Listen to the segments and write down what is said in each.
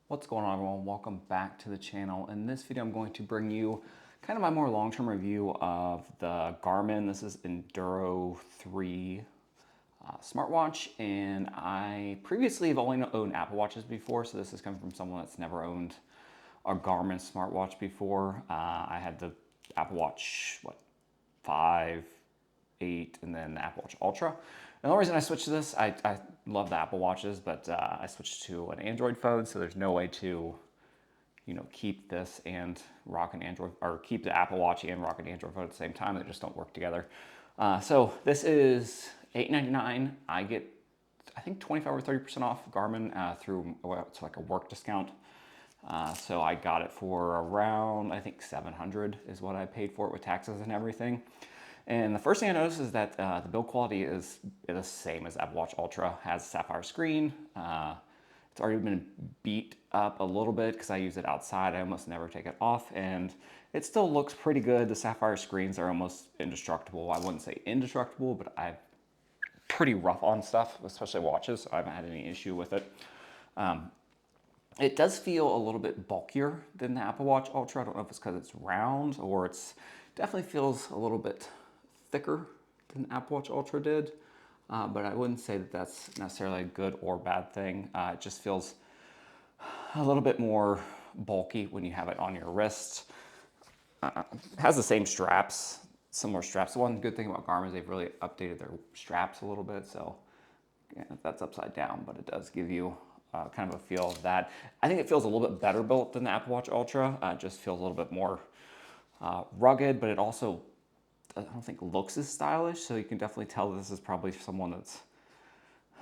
What's going on, everyone? Welcome back to the channel. In this video, I'm going to bring you kind of my more long-term review of the Garmin. This is Enduro 3 smartwatch, and I previously have only owned Apple Watches before, so this is coming from someone that's never owned a Garmin smartwatch before. I had the Apple Watch, 5, 8, and then the Apple Watch Ultra. And the only reason I switched to this, I love the Apple Watches, but I switched to an Android phone, so there's no way to, keep this and rock an Android, or keep the Apple Watch and rock an Android phone at the same time. They just don't work together. So this is $8.99. I get, I think, 25 or 30% off Garmin through, it's like a work discount. So I got it for around, I think, $700 is what I paid for it with taxes and everything. And the first thing I noticed is that the build quality is the same as Apple Watch Ultra. Has a sapphire screen. It's already been beat up a little bit because I use it outside. I almost never take it off, and it still looks pretty good. The sapphire screens are almost indestructible. I wouldn't say indestructible, but I'm pretty rough on stuff, especially watches. So I haven't had any issue with it. It does feel a little bit bulkier than the Apple Watch Ultra. I don't know if it's because it's round or it's definitely feels a little bit thicker than the Apple Watch Ultra did. But I wouldn't say that that's necessarily a good or bad thing. It just feels a little bit more bulky when you have it on your wrist. It has the same straps, similar straps. The one good thing about Garmin is they've really updated their straps a little bit. So yeah, that's upside down, but it does give you kind of a feel of that. I think it feels a little bit better built than the Apple Watch Ultra. It just feels a little bit more rugged, but it also, I don't think, looks as stylish. So you can definitely tell this is probably someone that's,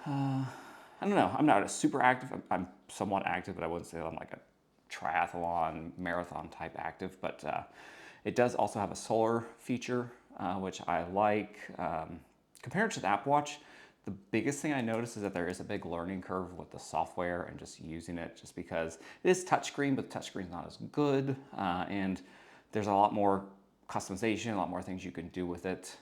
I don't know. I'm not a super active. I'm somewhat active, but I wouldn't say that I'm like a triathlon, marathon type active. But it does also have a solar feature, which I like. Compared to the Apple Watch, the biggest thing I noticed is that there is a big learning curve with the software and just using it, just because it is touchscreen, but the touchscreen's not as good. And there's a lot more customization, a lot more things you can do with it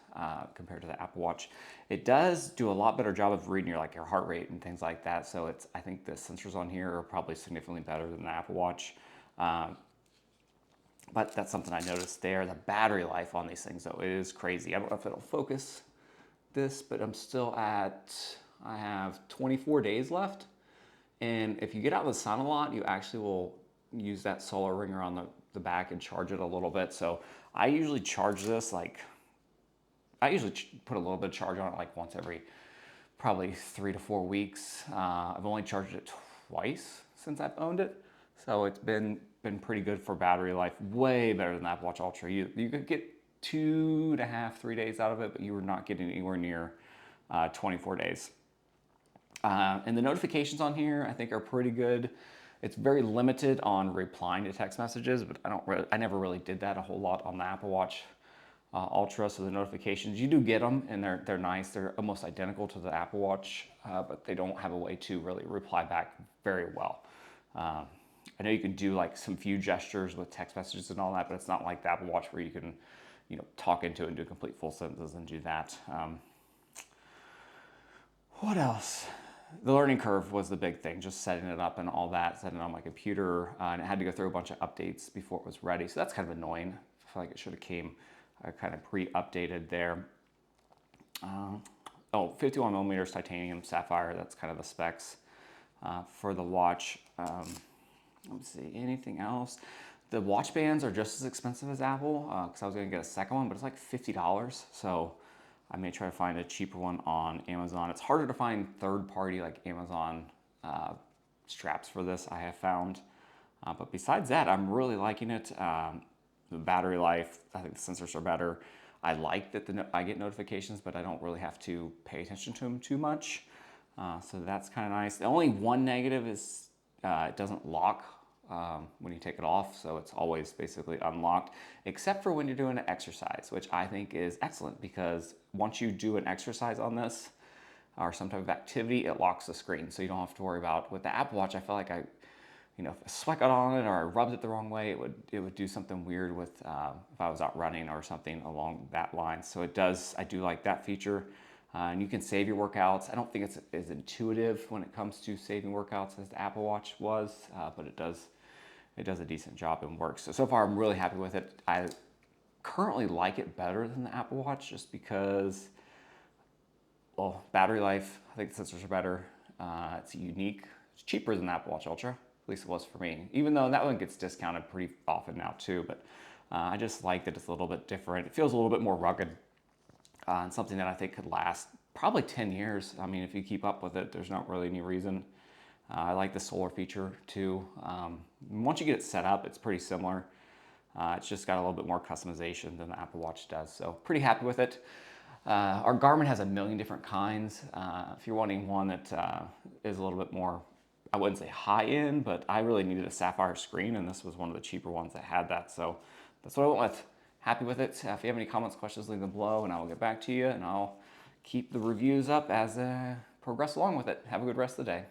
compared to the Apple Watch. It does do a lot better job of reading your heart rate and things like that. So I think the sensors on here are probably significantly better than the Apple Watch. But that's something I noticed there. The battery life on these things, though, is crazy. I don't know if it'll focus this, but I have 24 days left. And if you get out of the sun a lot, you actually will use that solar ringer on the back and charge it a little bit. So I usually charge this I usually put a little bit of charge on it like once every probably 3 to 4 weeks. I've only charged it twice since I've owned it. So it's been pretty good for battery life, way better than the Apple Watch Ultra. You could get 2.5, 3 days out of it, but you were not getting anywhere near 24 days. And the notifications on here, I think, are pretty good. It's very limited on replying to text messages, but I never really did that a whole lot on the Apple Watch Ultra. So the notifications, you do get them, and they're nice. They're almost identical to the Apple Watch, but they don't have a way to really reply back very well. I know you can do like some few gestures with text messages and all that, but it's not like the Apple Watch where you can, talk into it and do complete full sentences and do that. What else? The learning curve was the big thing, just setting it up and all that, setting it on my computer, and it had to go through a bunch of updates before it was ready. So that's kind of annoying. I feel like it should have came kind of pre-updated there. 51 millimeters titanium sapphire, that's kind of the specs for the watch. Let's see, anything else? The watch bands are just as expensive as Apple because I was going to get a second one, but it's like $50. So I may try to find a cheaper one on Amazon. It's harder to find third-party like Amazon straps for this, I have found. But besides that, I'm really liking it. The battery life, I think the sensors are better. I like that I get notifications, but I don't really have to pay attention to them too much. So that's kind of nice. The only one negative is it doesn't lock when you take it off, so it's always basically unlocked, except for when you're doing an exercise, which I think is excellent because once you do an exercise on this or some type of activity, it locks the screen, so you don't have to worry about. With the Apple Watch, I feel like if I sweat got on it or I rubbed it the wrong way, it would do something weird with if I was out running or something along that line. So I do like that feature. And you can save your workouts. I don't think it's as intuitive when it comes to saving workouts as the Apple Watch was, but it does a decent job and works. So far I'm really happy with it. I currently like it better than the Apple Watch just because, well, battery life, I think the sensors are better. It's unique. It's cheaper than the Apple Watch Ultra, at least it was for me, even though that one gets discounted pretty often now too. But I just like that it's a little bit different. It feels a little bit more rugged, and something that I think could last probably 10 years. I mean, if you keep up with it, there's not really any reason. I like the solar feature too. Once you get it set up, it's pretty similar. It's just got a little bit more customization than the Apple Watch does. So pretty happy with it. Our Garmin has a million different kinds. If you're wanting one that is a little bit more, I wouldn't say high end, but I really needed a sapphire screen, and this was one of the cheaper ones that had that. So that's what I went with. Happy with it. If you have any comments, questions, leave them below, and I will get back to you, and I'll keep the reviews up as I progress along with it. Have a good rest of the day.